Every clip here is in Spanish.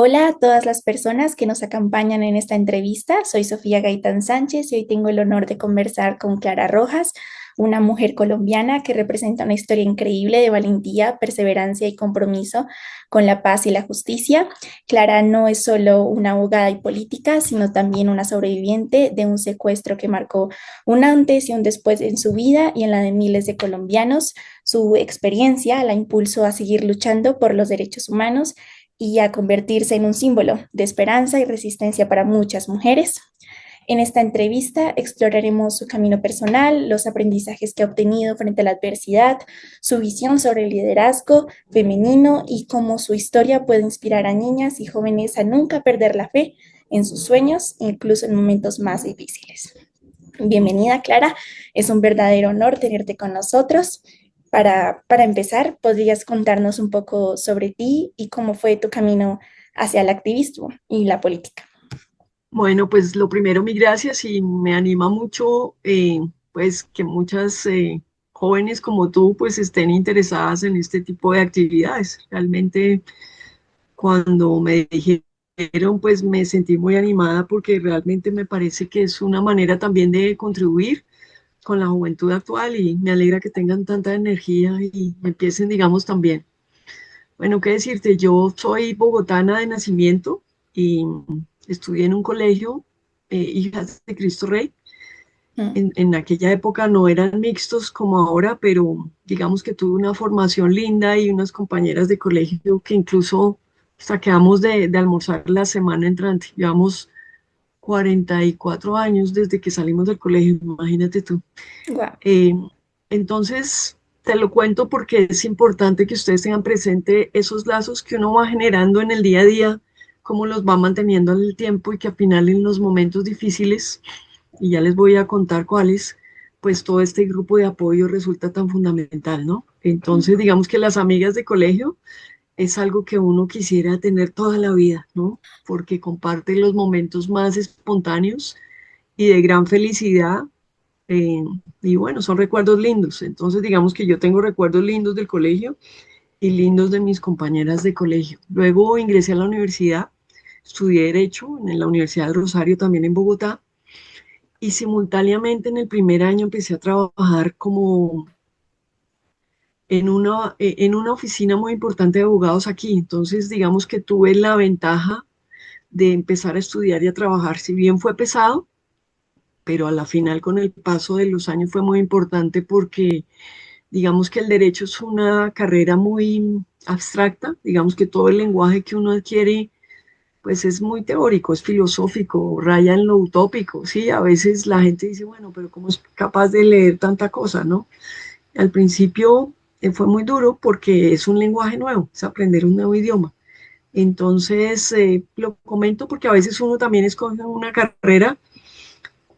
Hola a todas las personas que nos acompañan en esta entrevista. Soy Sofía Gaitán Sánchez y hoy tengo el honor de conversar con Clara Rojas, una mujer colombiana que representa una historia increíble de valentía, perseverancia y compromiso con la paz y la justicia. Clara no es solo una abogada y política, sino también una sobreviviente de un secuestro que marcó un antes y un después en su vida y en la de miles de colombianos. Su experiencia la impulsó a seguir luchando por los derechos humanos y a convertirse en un símbolo de esperanza y resistencia para muchas mujeres. En esta entrevista exploraremos su camino personal, los aprendizajes que ha obtenido frente a la adversidad, su visión sobre el liderazgo femenino y cómo su historia puede inspirar a niñas y jóvenes a nunca perder la fe en sus sueños, incluso en momentos más difíciles. Bienvenida, Clara. Es un verdadero honor tenerte con nosotros. Para empezar, ¿podrías contarnos un poco sobre ti y cómo fue tu camino hacia el activismo y la política? Bueno, pues lo primero, mi gracias y me anima mucho pues que muchas jóvenes como tú pues estén interesadas en este tipo de actividades. Realmente cuando me dijeron pues me sentí muy animada porque realmente me parece que es una manera también de contribuir con la juventud actual y me alegra que tengan tanta energía y empiecen digamos también. Bueno, qué decirte, yo soy bogotana de nacimiento y estudié en un colegio, Hijas de Cristo Rey. Mm. En aquella época no eran mixtos como ahora, pero digamos que tuve una formación linda y unas compañeras de colegio que incluso saqueamos de almorzar la semana entrante. Llevamos 44 años desde que salimos del colegio, imagínate tú. Guau. Eh, entonces, te lo cuento porque es importante que ustedes tengan presente esos lazos que uno va generando en el día a día, cómo los va manteniendo en el tiempo y que al final en los momentos difíciles, y ya les voy a contar cuáles, pues todo este grupo de apoyo resulta tan fundamental, ¿no? Entonces, digamos que las amigas de colegio es algo que uno quisiera tener toda la vida, ¿no? Porque comparte los momentos más espontáneos y de gran felicidad, eh, y bueno, son recuerdos lindos. Entonces, digamos que yo tengo recuerdos lindos del colegio y lindos de mis compañeras de colegio. Luego ingresé a la universidad, estudié Derecho en la Universidad del Rosario, también en Bogotá, y simultáneamente en el primer año empecé a trabajar como en una oficina muy importante de abogados aquí. Entonces, digamos que tuve la ventaja de empezar a estudiar y a trabajar, si bien fue pesado, pero a la final con el paso de los años fue muy importante porque digamos que el derecho es una carrera muy abstracta, digamos que todo el lenguaje que uno adquiere pues es muy teórico, es filosófico, raya en lo utópico, sí, a veces la gente dice, bueno, pero ¿cómo es capaz de leer tanta cosa, no? Al principio fue muy duro porque es un lenguaje nuevo, es aprender un nuevo idioma. Entonces, lo comento porque a veces uno también escoge una carrera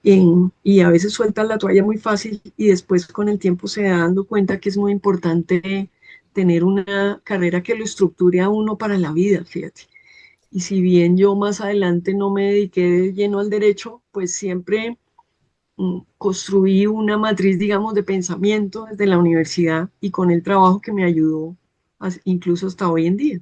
y a veces suelta la toalla muy fácil y después con el tiempo se da dando cuenta que es muy importante tener una carrera que lo estructure a uno para la vida, fíjate. Y si bien yo más adelante no me dediqué de lleno al derecho, pues siempre construí una matriz, digamos, de pensamiento desde la universidad y con el trabajo que me ayudó incluso hasta hoy en día.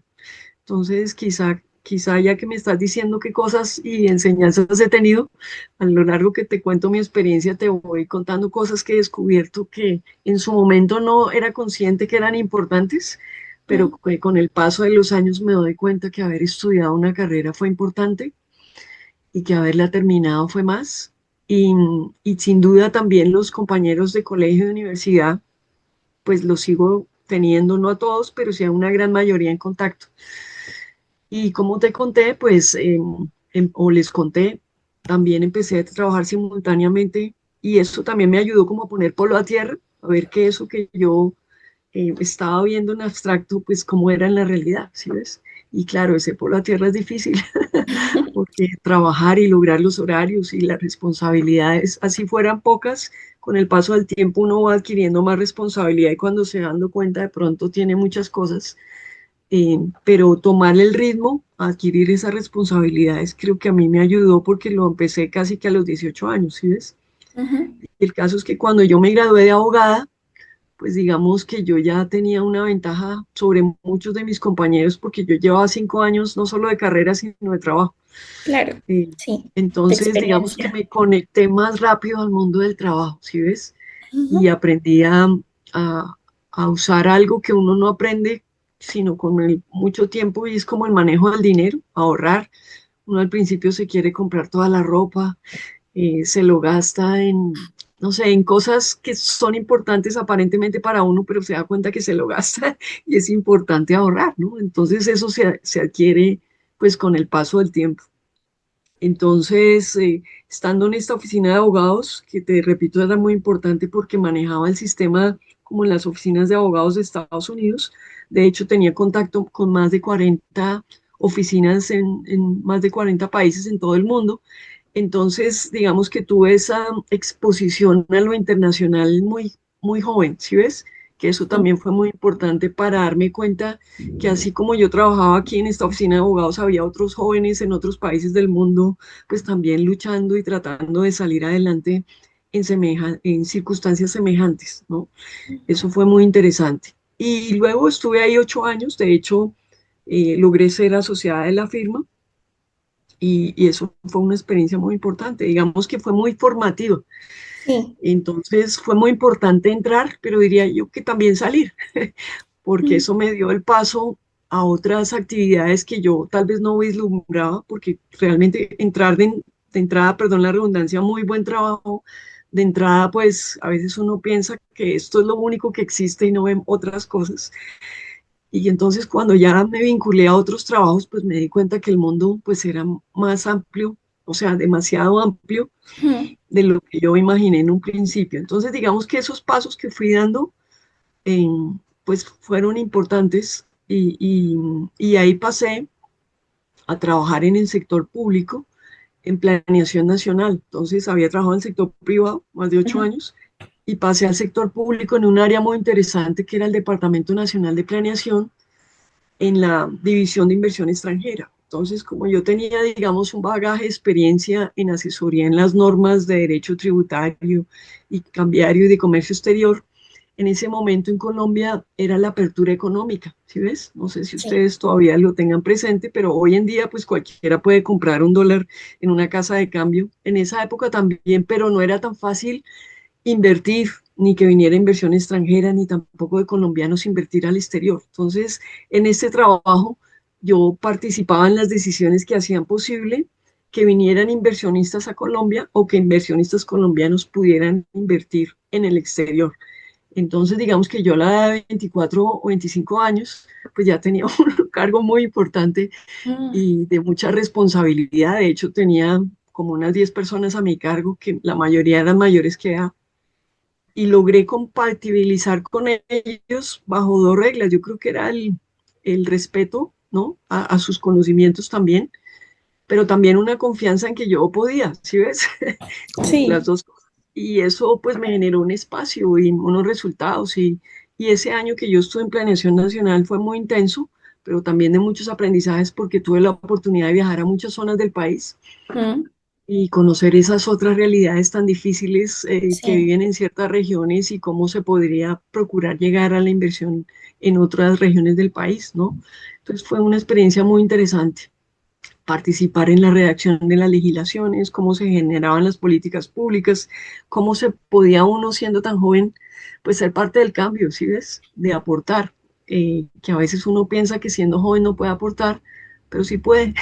Entonces, quizá ya que me estás diciendo qué cosas y enseñanzas he tenido, a lo largo que te cuento mi experiencia, te voy contando cosas que he descubierto que en su momento no era consciente que eran importantes, pero Mm. que con el paso de los años me doy cuenta que haber estudiado una carrera fue importante y que haberla terminado fue más. Y, y sin duda también los compañeros de colegio y de universidad, pues los sigo teniendo, no a todos, pero sí a una gran mayoría en contacto. Y como te conté, pues, o les conté, también empecé a trabajar simultáneamente y eso también me ayudó como a poner polo a tierra, a ver que eso que yo estaba viendo en abstracto, pues cómo era en la realidad, ¿sí ves? Y claro, ese polo a tierra es difícil porque trabajar y lograr los horarios y las responsabilidades, así fueran pocas, con el paso del tiempo uno va adquiriendo más responsabilidad y cuando se va dando cuenta de pronto tiene muchas cosas, pero tomar el ritmo, adquirir esas responsabilidades, creo que a mí me ayudó porque lo empecé casi que a los 18 años, ¿sí ves? Ujú. El caso es que cuando yo me gradué de abogada, pues digamos que yo ya tenía una ventaja sobre muchos de mis compañeros porque yo llevaba 5 años no solo de carrera, sino de trabajo. Claro, Eh, sí, de entonces, digamos que experiencia. me conecté más rápido al mundo del trabajo, ¿sí ves? Ujú. Y aprendí a- a usar algo que uno no aprende sino con mucho tiempo y es como el manejo del dinero, ahorrar. Uno al principio se quiere comprar toda la ropa, se lo gasta en, no sé, en cosas que son importantes aparentemente para uno, pero se da cuenta que se lo gasta y es importante ahorrar, ¿no? Entonces eso se adquiere pues con el paso del tiempo. Entonces, estando en esta oficina de abogados, que te repito era muy importante porque manejaba el sistema como en las oficinas de abogados de Estados Unidos, de hecho tenía contacto con más de 40 oficinas en más de 40 países en todo el mundo. Entonces, digamos que tuve esa exposición a lo internacional muy, muy joven, ¿sí ves? Que eso Sí, también fue muy importante para darme cuenta que así como yo trabajaba aquí en esta oficina de abogados, había otros jóvenes en otros países del mundo, pues también luchando y tratando de salir adelante en circunstancias semejantes, ¿no? Eso fue muy interesante. Y luego estuve ahí 8 años, de hecho, logré ser asociada de la firma y eso fue una experiencia muy importante, digamos que fue muy formativa. sí. Entonces fue muy importante entrar, pero diría yo que también salir, porque Mm. eso me dio el paso a otras actividades que yo tal vez no vislumbraba, porque realmente entrar de entrada, perdón la redundancia, muy buen trabajo. De entrada, pues a veces uno piensa que esto es lo único que existe y no ven otras cosas. Y entonces cuando ya me vinculé a otros trabajos, pues me di cuenta que el mundo pues era más amplio, o sea, demasiado amplio Mm. de lo que yo imaginé en un principio. Entonces digamos que esos pasos que fui dando, pues fueron importantes y ahí pasé a trabajar en el sector público, en planeación nacional. Entonces había trabajado en el sector privado más de ocho Ujú. años y pasé al sector público en un área muy interesante que era el Departamento Nacional de Planeación en la División de Inversión Extranjera. Entonces, como yo tenía, digamos, un bagaje de experiencia en asesoría en las normas de derecho tributario y cambiario y de comercio exterior, en ese momento en Colombia era la apertura económica, ¿sí ves? No sé si Sí, ustedes todavía lo tengan presente, pero hoy en día pues cualquiera puede comprar un dólar en una casa de cambio. En esa época también, pero no era tan fácil invertir, ni que viniera inversión extranjera, ni tampoco de colombianos invertir al exterior. Entonces, en este trabajo yo participaba en las decisiones que hacían posible que vinieran inversionistas a Colombia o que inversionistas colombianos pudieran invertir en el exterior. Entonces, digamos que yo a la edad de 24 o 25 años, pues ya tenía un cargo muy importante mm, y de mucha responsabilidad. De hecho, tenía como unas 10 personas a mi cargo, que la mayoría eran mayores que edad, y logré compatibilizar con ellos bajo dos reglas. Yo creo que era el respeto, ¿no? A sus conocimientos también, pero también una confianza en que yo podía, ¿sí ves? Como las sí, dos cosas. Y eso pues me generó un espacio y unos resultados. Y ese año que yo estuve en Planeación Nacional fue muy intenso, pero también de muchos aprendizajes porque tuve la oportunidad de viajar a muchas zonas del país mm, y conocer esas otras realidades tan difíciles que sí. viven en ciertas regiones y cómo se podría procurar llegar a la inversión en otras regiones del país, ¿no? Entonces fue una experiencia muy interesante participar en la redacción de las legislaciones, cómo se generaban las políticas públicas, cómo se podía uno siendo tan joven, pues ser parte del cambio, ¿sí ves? De aportar, que a veces uno piensa que siendo joven no puede aportar, pero sí puede.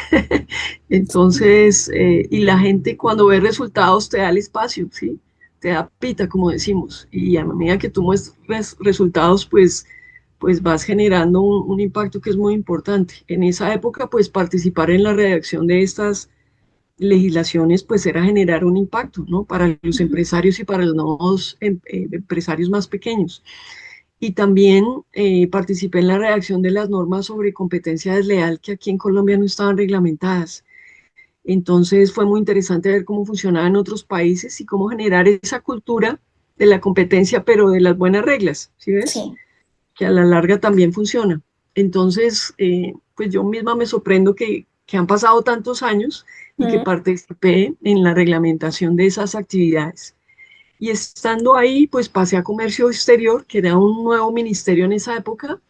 Entonces, y la gente cuando ve resultados te da el espacio, ¿sí? Te da pita, como decimos, y a medida que tú muestras resultados, pues vas generando un impacto que es muy importante. En esa época, pues participar en la redacción de estas legislaciones, pues era generar un impacto, ¿no? Para los Ujú. empresarios y para los nuevos empresarios más pequeños. Y también participé en la redacción de las normas sobre competencia desleal que aquí en Colombia no estaban reglamentadas. Entonces fue muy interesante ver cómo funcionaba en otros países y cómo generar esa cultura de la competencia, pero de las buenas reglas, ¿sí ves? Sí. Que a la larga también funciona. Entonces, pues yo misma me sorprendo que han pasado tantos años y que Mm. participé en la reglamentación de esas actividades. Y estando ahí, pues pasé a comercio exterior, que era un nuevo ministerio en esa época,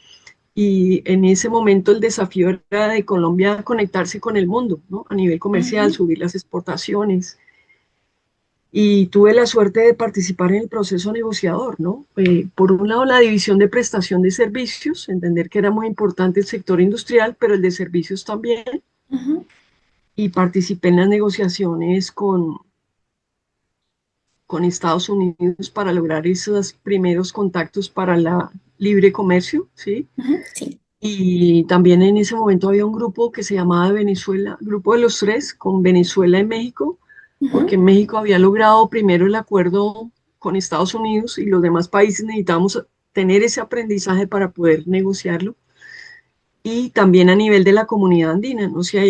y en ese momento el desafío era de Colombia conectarse con el mundo, ¿no? A nivel comercial, Ujú, subir las exportaciones. Y tuve la suerte de participar en el proceso negociador, ¿no? Por un lado, la división de prestación de servicios, entender que era muy importante el sector industrial, pero el de servicios también, ujú, y participé en las negociaciones con Estados Unidos para lograr esos primeros contactos para la libre comercio, ¿sí? ujú, sí. Y también en ese momento había un grupo que se llamaba Venezuela, Grupo de los Tres, con Venezuela y México, porque Ujú, México había logrado primero el acuerdo con Estados Unidos y los demás países necesitábamos tener ese aprendizaje para poder negociarlo. Y también a nivel de la comunidad andina, no sé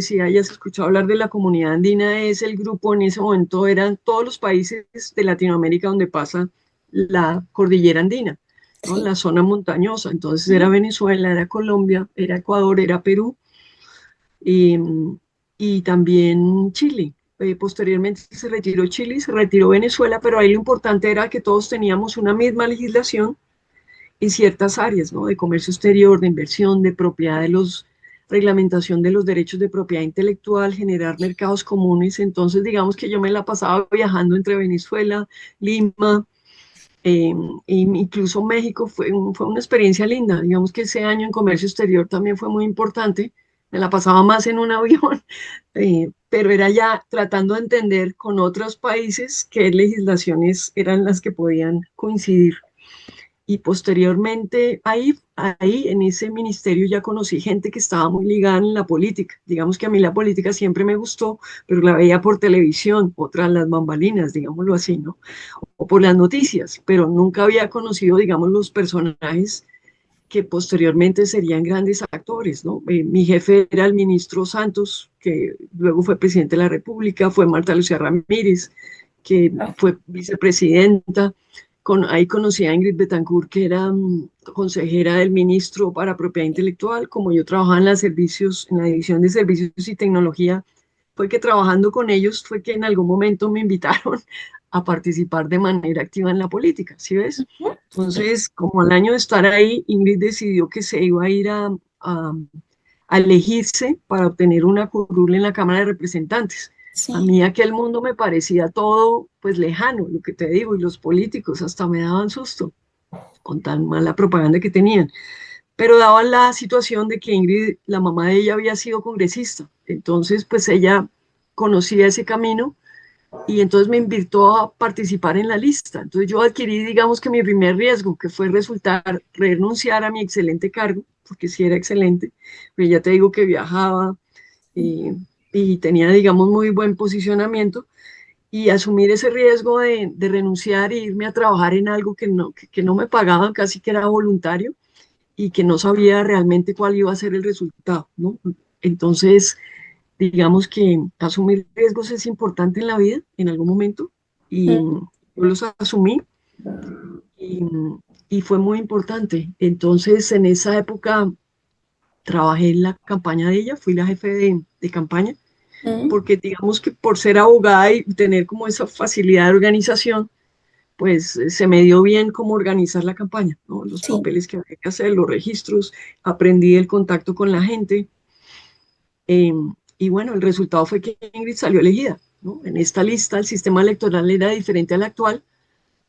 si hayas escuchado hablar de la comunidad andina, es el grupo, en ese momento eran todos los países de Latinoamérica donde pasa la cordillera andina, ¿no? sí. La zona montañosa. Entonces era Ujú, Venezuela, era Colombia, era Ecuador, era Perú y, y también Chile. Posteriormente se retiró Chile, se retiró Venezuela, pero ahí lo importante era que todos teníamos una misma legislación en ciertas áreas, ¿no? De comercio exterior, de inversión, de propiedad de los, reglamentación de los derechos de propiedad intelectual, generar mercados comunes. Entonces, digamos que yo me la pasaba viajando entre Venezuela, Lima, eh, e incluso México. Fue una experiencia linda. Digamos que ese año en comercio exterior también fue muy importante. Me la pasaba más en un avión, pero era ya tratando de entender con otros países qué legislaciones eran las que podían coincidir. Y posteriormente, ahí en ese ministerio ya conocí gente que estaba muy ligada en la política. Digamos que a mí la política siempre me gustó, pero la veía por televisión, otras las bambalinas, digámoslo así, ¿no? O por las noticias, pero nunca había conocido, digamos, los personajes que posteriormente serían grandes actores, ¿no? Mi jefe era el ministro Santos, que luego fue presidente de la República, fue Marta Lucía Ramírez, que ah, fue vicepresidenta. Ahí conocí a Ingrid Betancourt, que era consejera del ministro para propiedad intelectual. Como yo trabajaba en en la división de servicios y tecnología, fue que trabajando con ellos fue que en algún momento me invitaron a participar de manera activa en la política, ¿sí ves? ujú, sí, Entonces, como al año de estar ahí, Ingrid decidió que se iba a ir a elegirse para obtener una curul en la Cámara de Representantes. A sí. mí aquel mundo me parecía todo pues lejano, lo que te digo, y los políticos hasta me daban susto con tan mala propaganda que tenían. Pero daban la situación de que Ingrid, la mamá de ella, había sido congresista. Entonces, pues ella conocía ese camino y entonces me invitó a participar en la lista. Entonces yo adquirí, digamos que mi primer riesgo, que fue renunciar a mi excelente cargo, porque sí era excelente, pero ya te digo que viajaba y tenía, digamos, muy buen posicionamiento, y asumir ese riesgo de renunciar e irme a trabajar en algo que no me pagaban, casi que era voluntario, y que no sabía realmente cuál iba a ser el resultado, ¿no? Entonces, digamos que asumir riesgos es importante en la vida en algún momento y Ujú, yo los asumí y, y fue muy importante. Entonces, en esa época trabajé en la campaña de ella, fui la jefe de campaña, ujú, porque digamos que por ser abogada y tener como esa facilidad de organización, pues se me dio bien cómo organizar la campaña, ¿no? Los sí. papeles que había que hacer, los registros, aprendí el contacto con la gente. Eh, y bueno, el resultado fue que Ingrid salió elegida, ¿no? En esta lista el sistema electoral era diferente al actual,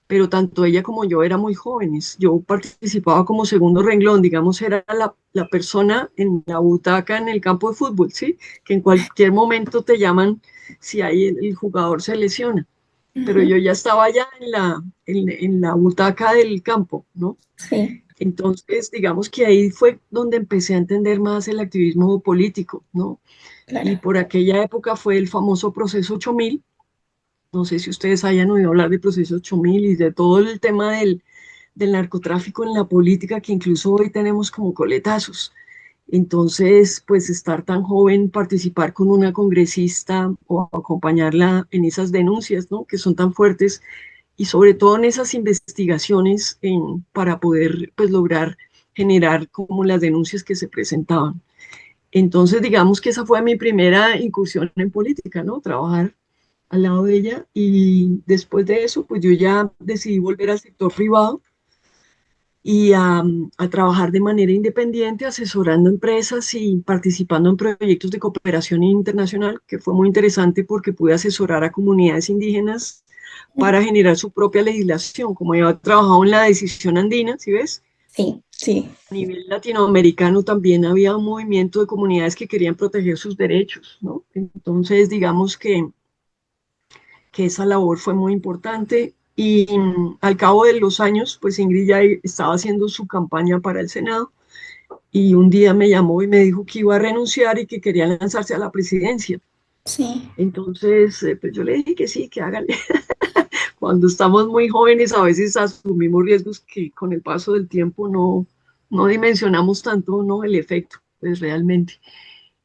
pero tanto ella como yo eran muy jóvenes. Yo participaba como segundo renglón, digamos, era la persona en la butaca en el campo de fútbol, ¿sí? Que en cualquier momento te llaman si hay el jugador se lesiona. Pero Ujú, yo ya estaba ya en la butaca del campo, ¿no? sí, Entonces, digamos que ahí fue donde empecé a entender más el activismo político, ¿no? Y claro. por aquella época fue el famoso proceso 8000. No sé si ustedes hayan oído hablar del proceso 8000 y de todo el tema del narcotráfico en la política, que incluso hoy tenemos como coletazos. Entonces, pues estar tan joven, participar con una congresista o acompañarla en esas denuncias, ¿no? Que son tan fuertes, y sobre todo en esas investigaciones para poder, pues, lograr generar como las denuncias que se presentaban. Entonces, digamos que esa fue mi primera incursión en política, ¿no? Trabajar. al lado de ella y después de eso, pues yo ya decidí volver al sector privado y a trabajar de manera independiente, asesorando empresas y participando en proyectos de cooperación internacional, que fue muy interesante porque pude asesorar a comunidades indígenas para generar su propia legislación, como yo he trabajado en la decisión andina, ¿sí ves? Sí, sí, A nivel latinoamericano también había un movimiento de comunidades que querían proteger sus derechos, ¿no? Entonces, digamos que esa labor fue muy importante y al cabo de los años, pues Ingrid ya estaba haciendo su campaña para el Senado y un día me llamó y me dijo que iba a renunciar y que quería lanzarse a la presidencia. sí, Entonces, pues yo le dije que sí, que hágale. Cuando estamos muy jóvenes a veces asumimos riesgos que con el paso del tiempo no dimensionamos tanto, ¿no? El efecto, pues realmente.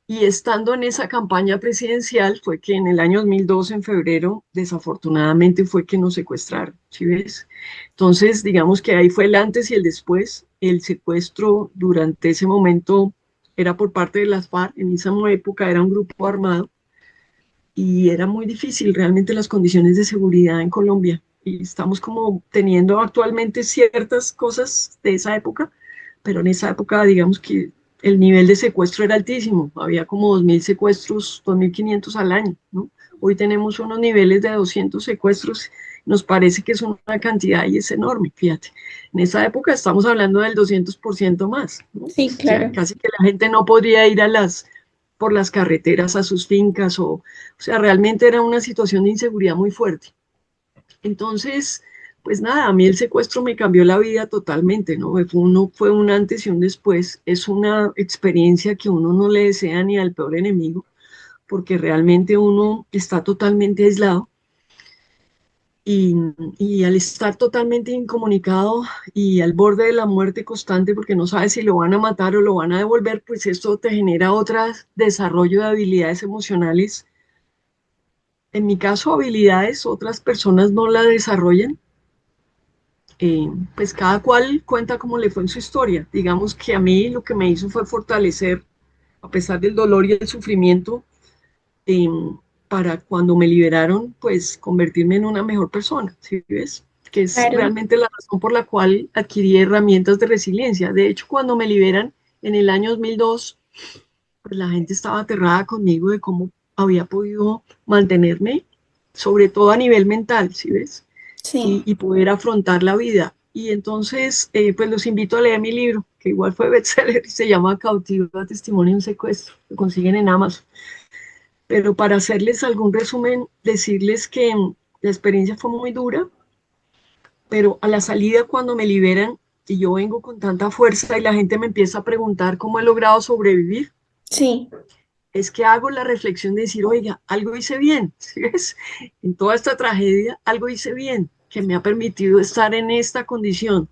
Y estando en esa campaña presidencial fue que en el año 2002, en febrero, desafortunadamente fue que nos secuestraron, ¿sí ves? Entonces, digamos que ahí fue el antes y el después. El secuestro durante ese momento era por parte de las FARC, en esa época era un grupo armado y era muy difícil realmente las condiciones de seguridad en Colombia. Y estamos como teniendo actualmente ciertas cosas de esa época, pero en esa época digamos que el nivel de secuestro era altísimo, había como 2.000 secuestros, 2.500 al año, ¿no? Hoy tenemos unos niveles de 200 secuestros, nos parece que es una cantidad y es enorme, fíjate. En esa época estamos hablando del 200% más, ¿no? sí, O sea, claro. casi que la gente no podría ir por las carreteras a sus fincas o sea, realmente era una situación de inseguridad muy fuerte. Entonces, pues nada, a mí el secuestro me cambió la vida totalmente, ¿no? Fue un antes y un después. Es una experiencia que uno no le desea ni al peor enemigo, porque realmente uno está totalmente aislado y, y al estar totalmente incomunicado y al borde de la muerte constante, porque no sabes si lo van a matar o lo van a devolver, pues esto te genera otro desarrollo de habilidades emocionales. En mi caso, habilidades, otras personas no la desarrollan. Pues cada cual cuenta cómo le fue en su historia. Digamos que a mí lo que me hizo fue fortalecer, a pesar del dolor y el sufrimiento, eh, para cuando me liberaron, pues convertirme en una mejor persona, ¿sí ves? Que es Claro, realmente la razón por la cual adquirí herramientas de resiliencia. De hecho, cuando me liberan en el año 2002, pues la gente estaba aterrada conmigo de cómo había podido mantenerme, sobre todo a nivel mental, ¿sí ves? sí. Y poder afrontar la vida. Y entonces, pues los invito a leer mi libro, que igual fue bestseller, y se llama Cautiva, Testimonio de un Secuestro, lo consiguen en Amazon. Pero para hacerles algún resumen, decirles que la experiencia fue muy dura, pero a la salida cuando me liberan y yo vengo con tanta fuerza y la gente me empieza a preguntar cómo he logrado sobrevivir, Sí, es que hago la reflexión de decir, oiga, algo hice bien, ¿sí ves? En toda esta tragedia, algo hice bien, que me ha permitido estar en esta condición.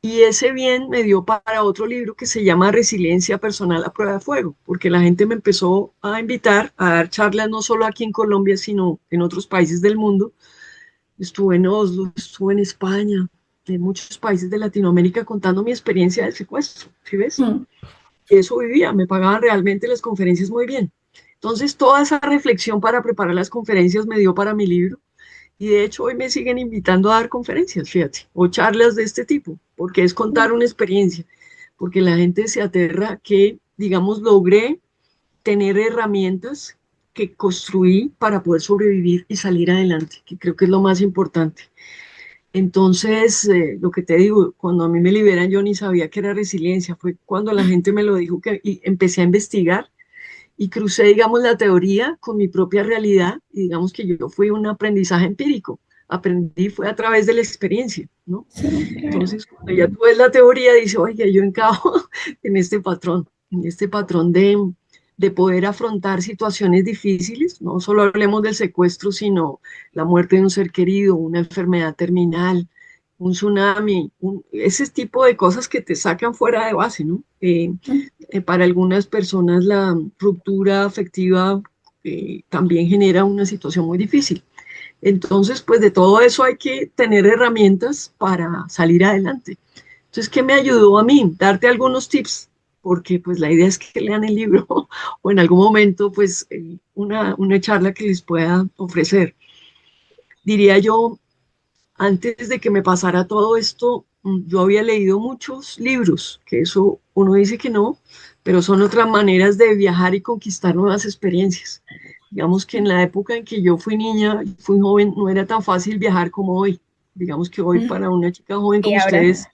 Y ese bien me dio para otro libro que se llama Resiliencia Personal a Prueba de Fuego, porque la gente me empezó a invitar a dar charlas no solo aquí en Colombia, sino en otros países del mundo. Estuve en Oslo, estuve en España, en muchos países de Latinoamérica contando mi experiencia del secuestro, ¿sí ves? mm, Eso vivía, me pagaban realmente las conferencias muy bien. Entonces, toda esa reflexión para preparar las conferencias me dio para mi libro y de hecho hoy me siguen invitando a dar conferencias, fíjate, o charlas de este tipo, porque es contar una experiencia, porque la gente se aterra que, digamos, logré tener herramientas que construí para poder sobrevivir y salir adelante, que creo que es lo más importante. Entonces, lo que te digo, cuando a mí me liberan, yo ni sabía que era resiliencia, fue cuando la gente me lo dijo que y empecé a investigar y crucé, digamos, la teoría con mi propia realidad y digamos que yo fui un aprendizaje empírico. Aprendí fue a través de la experiencia, ¿no? sí, claro. Entonces, cuando ya tú ves la teoría, dice, oye, yo encajo en este patrón de poder afrontar situaciones difíciles, no solo hablemos del secuestro, sino la muerte de un ser querido, una enfermedad terminal, un tsunami, ese tipo de cosas que te sacan fuera de base, ¿no? Mm, Para algunas personas la ruptura afectiva también genera una situación muy difícil. Entonces, pues de todo eso hay que tener herramientas para salir adelante. Entonces, ¿qué me ayudó a mí? Darte algunos tips, porque pues la idea es que lean el libro o en algún momento pues una charla que les pueda ofrecer. Diría yo, antes de que me pasara todo esto, yo había leído muchos libros, que eso uno dice que no, pero son otras maneras de viajar y conquistar nuevas experiencias. Digamos que en la época en que yo fui niña, fui joven, no era tan fácil viajar como hoy. Digamos que hoy Mm, para una chica joven y como ahora ustedes,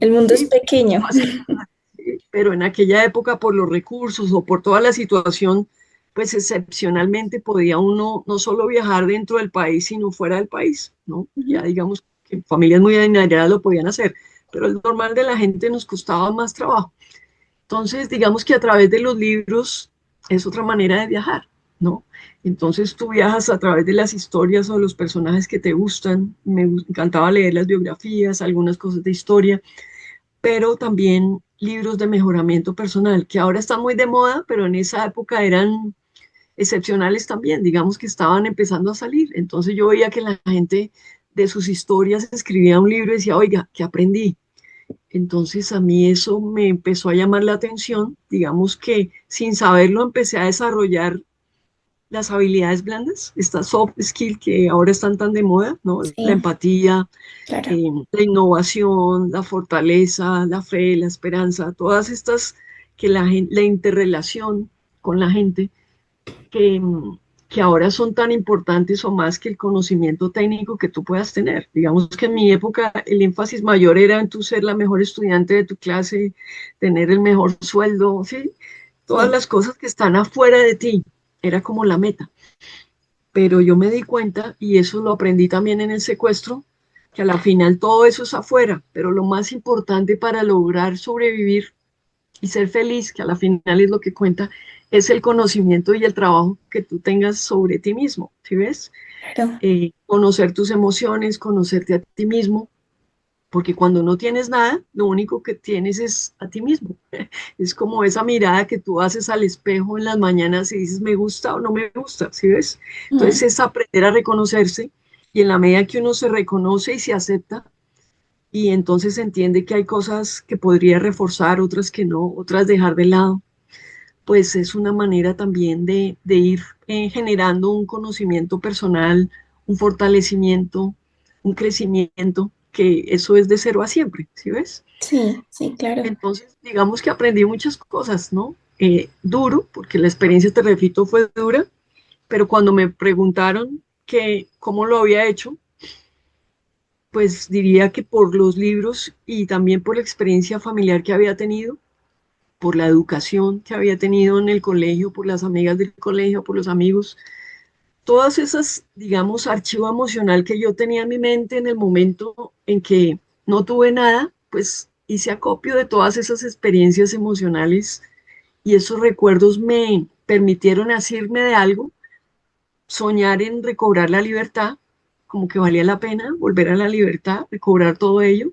el mundo es sí, pequeño. fácil viajar, sí, pero en aquella época por los recursos o por toda la situación, pues excepcionalmente podía uno no solo viajar dentro del país, sino fuera del país, ¿no? Ya Ujú. digamos que familias muy adineradas lo podían hacer, pero el normal de la gente nos costaba más trabajo. Entonces, digamos que a través de los libros es otra manera de viajar, ¿no? Entonces tú viajas a través de las historias o de los personajes que te gustan. Encantaba leer las biografías, algunas cosas de historia, pero también libros de mejoramiento personal, que ahora están muy de moda, pero en esa época eran excepcionales también, digamos que estaban empezando a salir. Entonces yo veía que la gente de sus historias escribía un libro y decía, oiga, ¿qué aprendí? Entonces a mí eso me empezó a llamar la atención, digamos que sin saberlo empecé a desarrollar las habilidades blandas, estas soft skills que ahora están tan de moda, ¿no? La Sí, empatía, claro. la innovación, la fortaleza, la fe, la esperanza, todas estas que la interrelación con la gente que, que ahora son tan importantes o más que el conocimiento técnico que tú puedas tener. Digamos que en mi época el énfasis mayor era en tú ser la mejor estudiante de tu clase, tener el mejor sueldo, ¿sí? Todas Sí. las cosas que están afuera de ti, era como la meta. Pero yo me di cuenta, y eso lo aprendí también en el secuestro, que a la final todo eso es afuera, pero lo más importante para lograr sobrevivir y ser feliz, que a la final es lo que cuenta, es el conocimiento y el trabajo que tú tengas sobre ti mismo, ¿sí ves? Claro. Conocer tus emociones, conocerte a ti mismo, porque cuando no tienes nada, lo único que tienes es a ti mismo. Es como esa mirada que tú haces al espejo en las mañanas y dices, ¿me gusta o no me gusta? ¿Sí ves? Entonces Mm, es aprender a reconocerse y en la medida que uno se reconoce y se acepta, y entonces entiende que hay cosas que podría reforzar, otras que no, otras dejar de lado, pues es una manera también de ir generando un conocimiento personal, un fortalecimiento, un crecimiento, que eso es de cero a siempre, ¿sí ves? sí, sí, claro. Entonces, digamos que aprendí muchas cosas, ¿no? Duro, porque la experiencia, te repito, fue dura, pero cuando me preguntaron que cómo lo había hecho, pues diría que por los libros y también por la experiencia familiar que había tenido, por la educación que había tenido en el colegio, por las amigas del colegio, por los amigos, todas esas, digamos, archivo emocional que yo tenía en mi mente en el momento en que no tuve nada, pues hice acopio de todas esas experiencias emocionales y esos recuerdos me permitieron asirme de algo, soñar en recobrar la libertad, como que valía la pena volver a la libertad, recobrar todo ello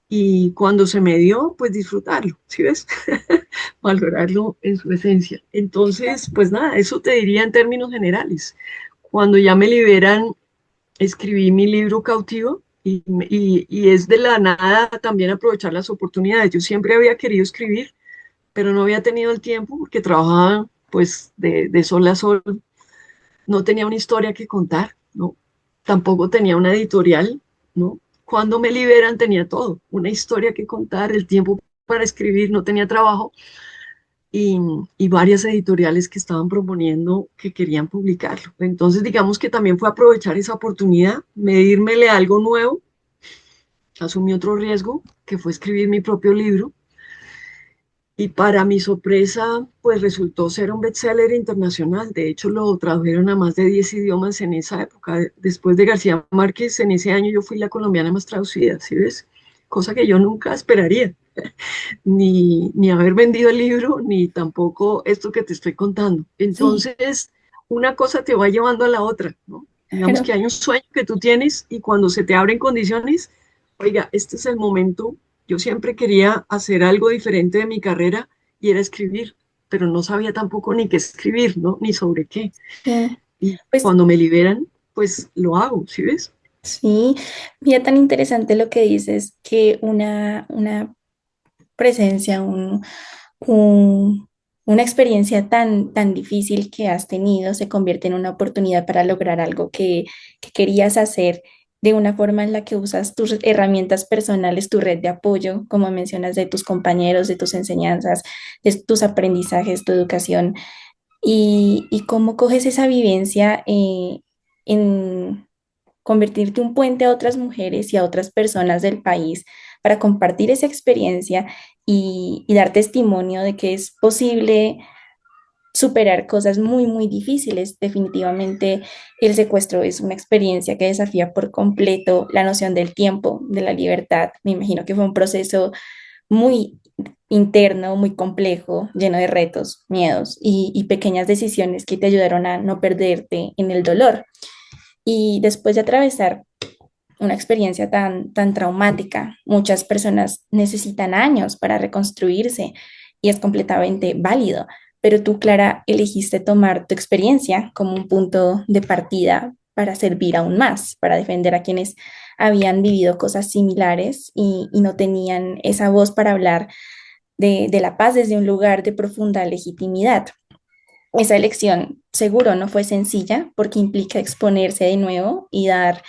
y cuando se me dio, pues disfrutarlo, ¿sí ves? Valorarlo en su esencia. Entonces, pues nada, eso te diría en términos generales. Cuando ya me liberan, escribí mi libro Cautivo y es de la nada también aprovechar las oportunidades. Yo siempre había querido escribir, pero no había tenido el tiempo porque trabajaba pues de sol a sol. No tenía una historia que contar, ¿no? Tampoco tenía una editorial, ¿no? Cuando me liberan tenía todo, una historia que contar, el tiempo para escribir, no tenía trabajo y, y varias editoriales que estaban proponiendo que querían publicarlo. Entonces, digamos que también fue aprovechar esa oportunidad, medírmele algo nuevo, asumí otro riesgo, que fue escribir mi propio libro. Y para mi sorpresa, pues resultó ser un bestseller internacional. De hecho, lo tradujeron a más de 10 idiomas en esa época. Después de García Márquez, en ese año yo fui la colombiana más traducida, ¿sí ves? Cosa que yo nunca esperaría, ni haber vendido el libro, ni tampoco esto que te estoy contando. Sí, Entonces, una cosa te va llevando a la otra, ¿no? Digamos claro. que hay un sueño que tú tienes y cuando se te abren condiciones, oiga, este es el momento. Yo siempre quería hacer algo diferente de mi carrera y era escribir, pero no sabía tampoco ni qué escribir, ¿no? Ni sobre qué. Sí. Y Pues cuando me liberan, pues lo hago, ¿sí ves? sí, mira tan interesante lo que dices, que una presencia, una experiencia tan difícil que has tenido se convierte en una oportunidad para lograr algo que querías hacer de una forma en la que usas tus herramientas personales, tu red de apoyo, como mencionas, de tus compañeros, de tus enseñanzas, de tus aprendizajes, tu educación, y cómo coges esa vivencia en convertirte un puente a otras mujeres y a otras personas del país para compartir esa experiencia y dar testimonio de que es posible superar cosas muy difíciles. Definitivamente el secuestro es una experiencia que desafía por completo la noción del tiempo, de la libertad. Me imagino que fue un proceso muy interno, muy complejo, lleno de retos, miedos y pequeñas decisiones que te ayudaron a no perderte en el dolor. Y después de atravesar una experiencia tan traumática, muchas personas necesitan años para reconstruirse y es completamente válido. Pero tú, Clara, elegiste tomar tu experiencia como un punto de partida para servir aún más, para defender a quienes habían vivido cosas similares y no tenían esa voz para hablar de la paz desde un lugar de profunda legitimidad. Esa elección seguro no fue sencilla porque implica exponerse de nuevo y dar,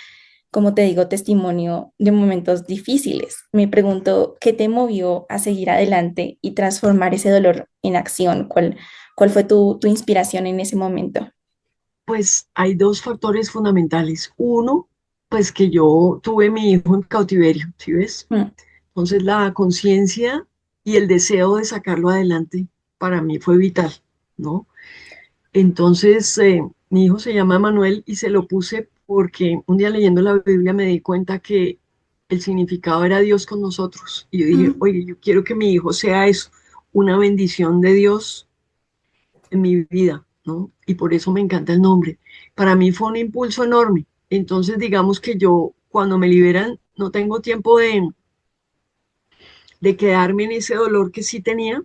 como te digo, testimonio de momentos difíciles. Me pregunto, ¿qué te movió a seguir adelante y transformar ese dolor en acción? ¿Cuál fue tu inspiración en ese momento? Pues hay dos factores fundamentales. Uno, pues que yo tuve mi hijo en cautiverio, ¿sí ves? Mm, Entonces la conciencia y el deseo de sacarlo adelante para mí fue vital, ¿no? Entonces mi hijo se llama Manuel y se lo puse porque un día leyendo la Biblia me di cuenta que el significado era Dios con nosotros. Y yo dije, mm, oye, yo quiero que mi hijo sea eso, una bendición de Dios en mi vida, ¿no? Y por eso me encanta el nombre. Para mí fue un impulso enorme. Entonces, digamos que yo, cuando me liberan, no tengo tiempo de quedarme en ese dolor que sí tenía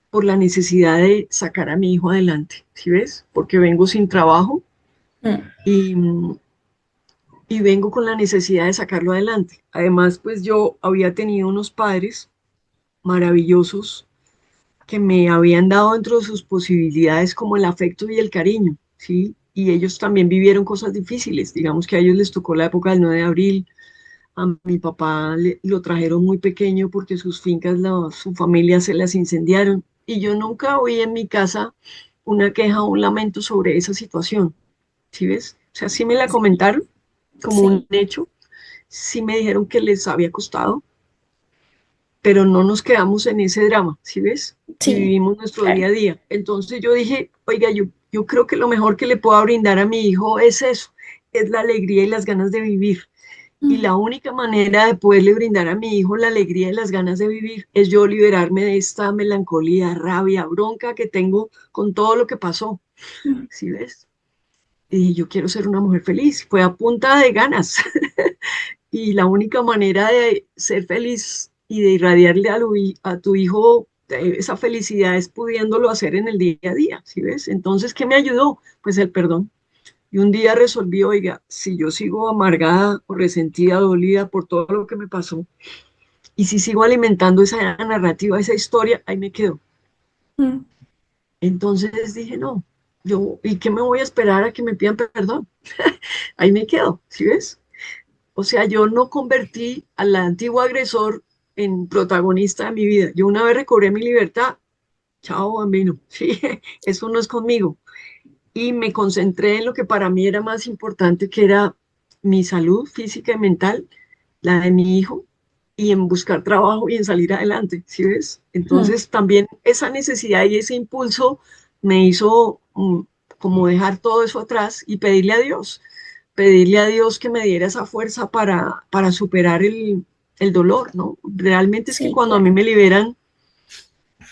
por la necesidad de sacar a mi hijo adelante, ¿sí ves? Porque vengo sin trabajo mm. y, y vengo con la necesidad de sacarlo adelante. Además, pues yo había tenido unos padres maravillosos que me habían dado dentro de sus posibilidades como el afecto y el cariño, ¿sí? Y ellos también vivieron cosas difíciles, digamos que a ellos les tocó la época del 9 de abril, a mi papá lo trajeron muy pequeño porque sus fincas, su familia se las incendiaron y yo nunca oí en mi casa una queja o un lamento sobre esa situación, ¿sí ves? O sea, sí me la comentaron como un Sí, hecho, sí me dijeron que les había costado, pero no nos quedamos en ese drama, ¿sí ves? Y sí, vivimos nuestro día claro. a día. Entonces yo dije, oiga, yo creo que lo mejor que le puedo brindar a mi hijo es eso, es la alegría y las ganas de vivir. Y Mm, la única manera de poderle brindar a mi hijo la alegría y las ganas de vivir es yo liberarme de esta melancolía, rabia, bronca que tengo con todo lo que pasó, mm. ¿sí ves? Y yo quiero ser una mujer feliz. Fue a punta de ganas. Y la única manera de ser feliz y de irradiarle a tu hijo esa felicidad es pudiéndolo hacer en el día a día, ¿sí ves? Entonces, ¿qué me ayudó? Pues el perdón. Y un día resolví, oiga, si yo sigo amargada o resentida, dolida por todo lo que me pasó, y si sigo alimentando esa narrativa, esa historia, ahí me quedo. Mm, Entonces dije, no, ¿y qué me voy a esperar a que me pidan perdón? Ahí me quedo, ¿sí ves? O sea, yo no convertí al antiguo agresor en protagonista de mi vida. Yo una vez recobré mi libertad, chao, bambino, sí, eso no es conmigo. Y me concentré en lo que para mí era más importante, que era mi salud física y mental, la de mi hijo, y en buscar trabajo y en salir adelante, ¿sí ves? mm. Entonces también esa necesidad y ese impulso me hizo como dejar todo eso atrás y pedirle a Dios que me diera esa fuerza para superar el dolor, ¿no? Realmente es que Sí, cuando a mí claro. me liberan,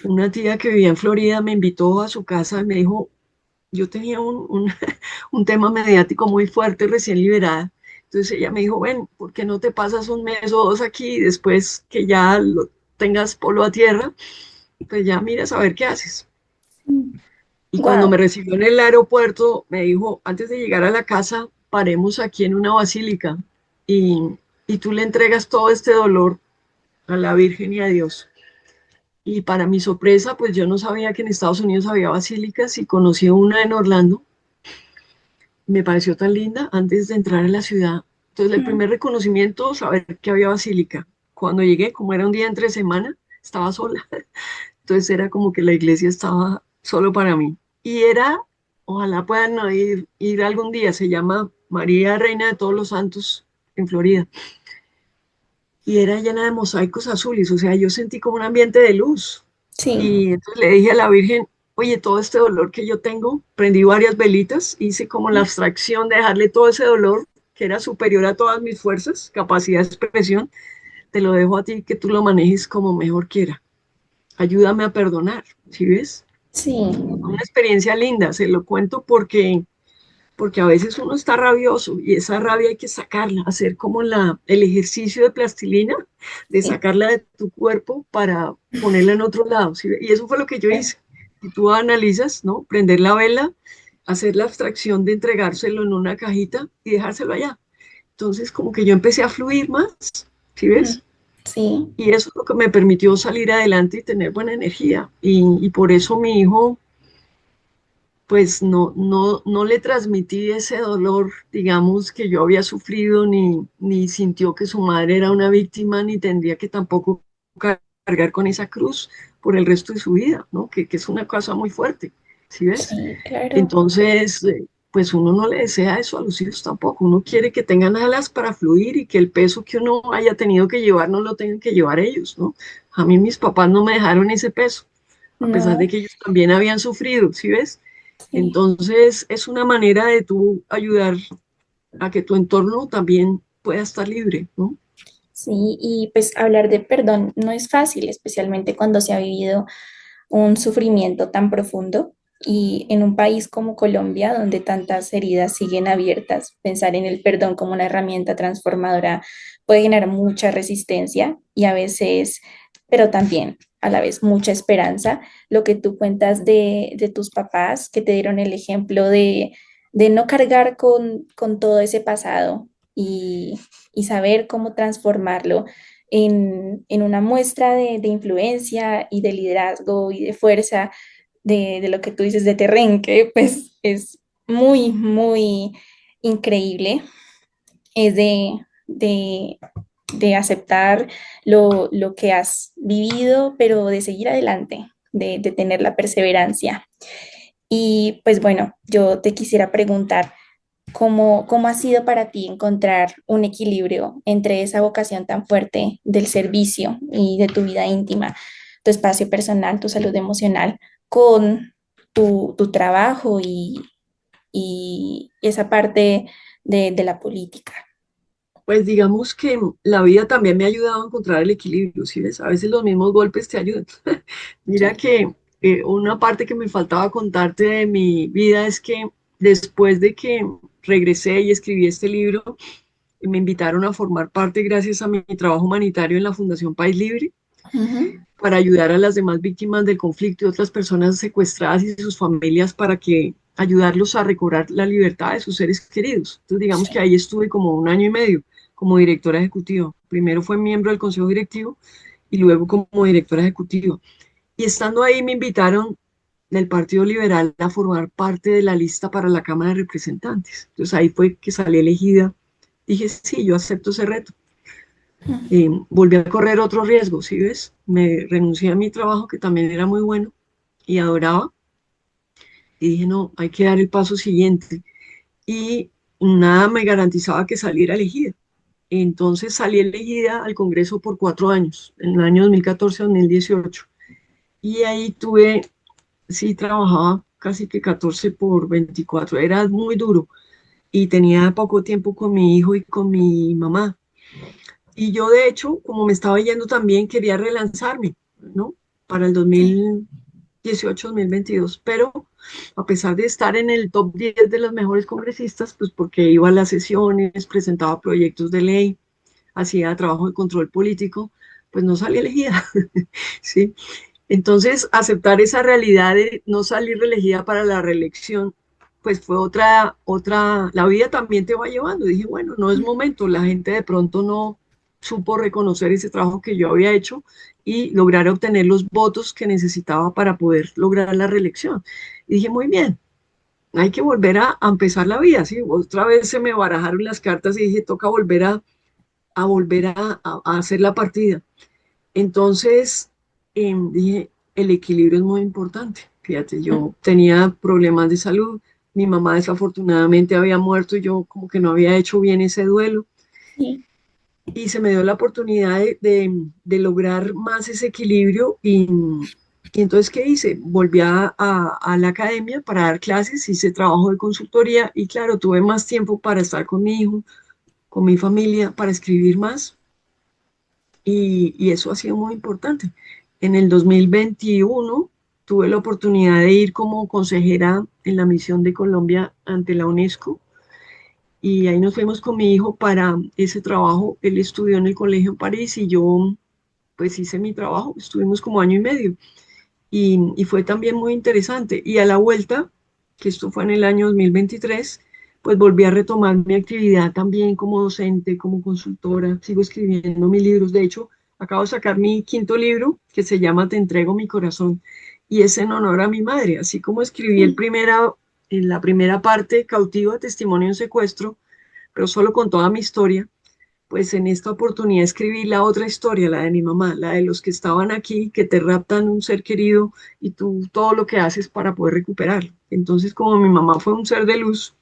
una tía que vivía en Florida me invitó a su casa y me dijo, yo tenía un tema mediático muy fuerte recién liberada. Entonces ella me dijo, ven, ¿por qué no te pasas un mes o dos aquí y después que ya lo tengas polo a tierra, pues ya miras a ver qué haces? Y cuando me Wow. recibió en el aeropuerto, me dijo, antes de llegar a la casa, paremos aquí en una basílica y, y tú le entregas todo este dolor a la Virgen y a Dios. Y para mi sorpresa, pues yo no sabía que en Estados Unidos había basílicas y conocí una en Orlando. Me pareció tan linda antes de entrar en la ciudad. Entonces, el Mm. primer reconocimiento, saber que había basílica. Cuando llegué, como era un día entre semana, estaba sola. Entonces era como que la iglesia estaba solo para mí. Y era, ojalá puedan ir algún día, se llama María Reina de Todos los Santos en Florida. Y era llena de mosaicos azules, o sea, yo sentí como un ambiente de luz. Sí, Y entonces le dije a la Virgen, oye, todo este dolor que yo tengo, prendí varias velitas, hice como la abstracción de dejarle todo ese dolor que era superior a todas mis fuerzas, capacidad de expresión, te lo dejo a ti, que tú lo manejes como mejor quiera. Ayúdame a perdonar, ¿sí ves? sí, Una experiencia linda, se lo cuento porque a veces uno está rabioso y esa rabia hay que sacarla, hacer como el ejercicio de plastilina, de sí. sacarla de tu cuerpo para ponerla en otro lado, ¿sí? Y eso fue lo que yo hice. Si tú analizas, ¿no? Prender la vela, hacer la abstracción de entregárselo en una cajita y dejárselo allá. Entonces, como que yo empecé a fluir más, ¿sí Mm. ves? Sí, Y eso es lo que me permitió salir adelante y tener buena energía. Y por eso mi hijo pues no le transmití ese dolor, digamos, que yo había sufrido, ni sintió que su madre era una víctima, ni tendría que tampoco cargar con esa cruz por el resto de su vida, ¿no? Que es una cosa muy fuerte, ¿sí ves? sí, claro. Entonces, pues uno no le desea eso a los hijos tampoco, uno quiere que tengan alas para fluir y que el peso que uno haya tenido que llevar no lo tengan que llevar ellos, ¿no? A mí mis papás no me dejaron ese peso, a pesar de No, que ellos también habían sufrido, ¿sí ves? sí. Entonces, es una manera de tú ayudar a que tu entorno también pueda estar libre, ¿no? Sí, y pues hablar de perdón no es fácil, especialmente cuando se ha vivido un sufrimiento tan profundo y en un país como Colombia, donde tantas heridas siguen abiertas, pensar en el perdón como una herramienta transformadora puede generar mucha resistencia y a veces, pero también a la vez mucha esperanza. Lo que tú cuentas de tus papás que te dieron el ejemplo de no cargar con todo ese pasado y saber cómo transformarlo en una muestra de influencia y de liderazgo y de fuerza de lo que tú dices de Terrenque, pues es muy, muy increíble. Es de aceptar lo que has vivido, pero de seguir adelante, de tener la perseverancia. Y pues bueno, yo te quisiera preguntar, ¿cómo ha sido para ti encontrar un equilibrio entre esa vocación tan fuerte del servicio y de tu vida íntima, tu espacio personal, tu salud emocional, con tu trabajo y esa parte de la política? Pues digamos que la vida también me ha ayudado a encontrar el equilibrio, ¿sí ves? A veces los mismos golpes te ayudan. Mira Sí. que una parte que me faltaba contarte de mi vida es que después de que regresé y escribí este libro, me invitaron a formar parte, gracias a mi trabajo humanitario en la Fundación País Libre, Ujú. para ayudar a las demás víctimas del conflicto y otras personas secuestradas y sus familias para que ayudarlos a recobrar la libertad de sus seres queridos. Entonces, digamos que Sí. ahí estuve como un año y medio como directora ejecutiva. Primero fue miembro del consejo directivo y luego como directora ejecutiva. Y estando ahí me invitaron del Partido Liberal a formar parte de la lista para la Cámara de Representantes. Entonces ahí fue que salí elegida. Dije, sí, yo acepto ese reto. Volví a correr otro riesgo, ¿sí ves? Me renuncié a mi trabajo, que también era muy bueno y adoraba, y dije, no, hay que dar el paso siguiente. Y nada me garantizaba que saliera elegida. Entonces salí elegida al Congreso por 4 años, en el año 2014-2018. Y ahí tuve, sí, trabajaba casi que 14 por 24. Era muy duro y tenía poco tiempo con mi hijo y con mi mamá. Y yo, de hecho, como me estaba yendo también, quería relanzarme, ¿no? Para el Sí. 2018-2022, pero a pesar de estar en el top 10 de los mejores congresistas, pues porque iba a las sesiones, presentaba proyectos de ley, hacía trabajo de control político, pues no salí elegida, ¿sí? Entonces, aceptar esa realidad de no salir elegida para la reelección, pues fue la vida también te va llevando. Dije, bueno, no es momento, la gente de pronto no supo reconocer ese trabajo que yo había hecho y lograr obtener los votos que necesitaba para poder lograr la reelección. Y dije, muy bien, hay que volver a empezar la vida, ¿sí? Otra vez se me barajaron las cartas y dije, toca volver a volver a hacer la partida. Entonces, dije, el equilibrio es muy importante. Fíjate, yo tenía problemas de salud, mi mamá desafortunadamente había muerto y yo como que no había hecho bien ese duelo Sí, y se me dio la oportunidad de lograr más ese equilibrio y entonces, ¿qué hice? Volví a la academia para dar clases, hice trabajo de consultoría y claro, tuve más tiempo para estar con mi hijo, con mi familia, para escribir más y eso ha sido muy importante. En el 2021 tuve la oportunidad de ir como consejera en la misión de Colombia ante la UNESCO y ahí nos fuimos con mi hijo para ese trabajo. Él estudió en el colegio en París y yo pues hice mi trabajo, estuvimos como año y medio y fue también muy interesante. Y a la vuelta, que esto fue en el año 2023, pues volví a retomar mi actividad también como docente, como consultora, sigo escribiendo mis libros. De hecho, acabo de sacar mi quinto libro que se llama Te entrego mi corazón y es en honor a mi madre, así como escribí sí. en la primera parte, Cautiva, Testimonio en Secuestro, pero solo con toda mi historia, pues en esta oportunidad escribí la otra historia, la de mi mamá, la de los que estaban aquí, que te raptan un ser querido y tú todo lo que haces para poder recuperarlo. Entonces, como mi mamá fue un ser de luz,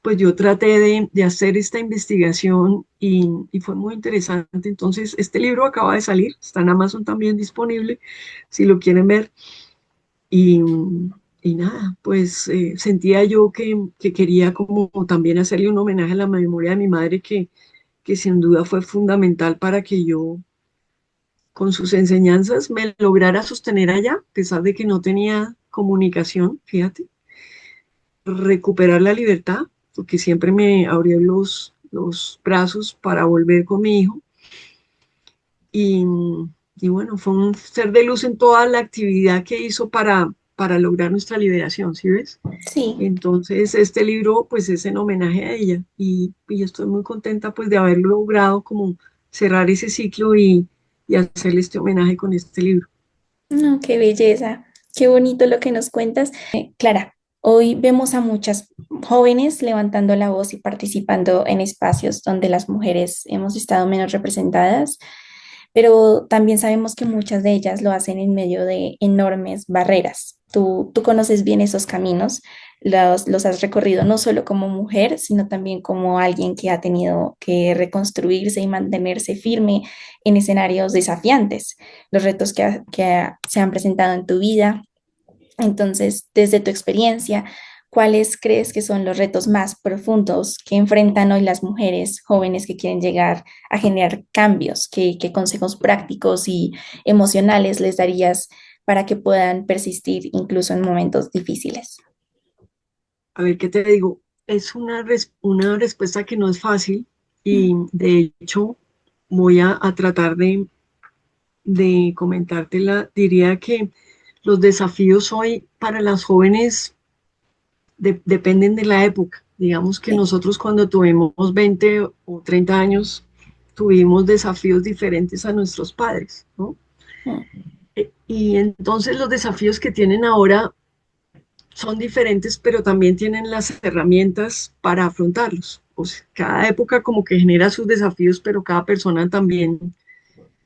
pues yo traté de hacer esta investigación y fue muy interesante. Entonces, este libro acaba de salir, está en Amazon también disponible, si lo quieren ver. Y, y nada, pues sentía yo que quería como también hacerle un homenaje a la memoria de mi madre que sin duda fue fundamental para que yo, con sus enseñanzas, me lograra sostener allá, a pesar de que no tenía comunicación, fíjate, recuperar la libertad, porque siempre me abrió los brazos para volver con mi hijo. Y, y bueno, fue un ser de luz en toda la actividad que hizo para lograr nuestra liberación, ¿sí ves? Sí. Entonces, este libro pues es en homenaje a ella y estoy muy contenta pues de haber logrado como cerrar ese ciclo y hacerle este homenaje con este libro. No, qué belleza, qué bonito lo que nos cuentas. Clara, hoy vemos a muchas jóvenes levantando la voz y participando en espacios donde las mujeres hemos estado menos representadas, pero también sabemos que muchas de ellas lo hacen en medio de enormes barreras. Tú conoces bien esos caminos, los has recorrido no solo como mujer, sino también como alguien que ha tenido que reconstruirse y mantenerse firme en escenarios desafiantes, los retos se han presentado en tu vida. Entonces, desde tu experiencia, ¿cuáles crees que son los retos más profundos que enfrentan hoy las mujeres jóvenes que quieren llegar a generar cambios? ¿Qué consejos prácticos y emocionales les darías para que puedan persistir incluso en momentos difíciles? A ver, ¿qué te digo? Es una respuesta que no es fácil y de hecho voy a tratar de comentártela. Diría que los desafíos hoy para las jóvenes dependen de la época. Digamos que Sí, nosotros cuando tuvimos 20 o 30 años tuvimos desafíos diferentes a nuestros padres, ¿no? mm, Y entonces los desafíos que tienen ahora son diferentes, pero también tienen las herramientas para afrontarlos. O sea, cada época como que genera sus desafíos, pero cada persona también,